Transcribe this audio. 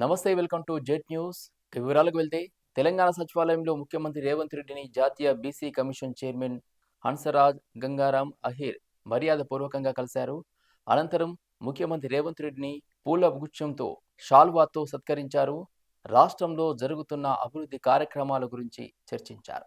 నమస్తే welcome to jet news. వివరాలకు వెళ్తే తెలంగాణ సచివాలయంలో ముఖ్యమంత్రి రేవంత్ రెడ్డిని జాతీయ BC commission chairman Hansraj Gangaram Ahir మర్యాదపూర్వకంగా కలిశారు. అనంతరం ముఖ్యమంత్రి రేవంత్ రెడ్డిని పూల గుచ్ఛంతో షాల్వాతో సత్కరించారు. రాష్ట్రంలో జరుగుతున్న అభివృద్ధి కార్యక్రమాల గురించి చర్చించారు.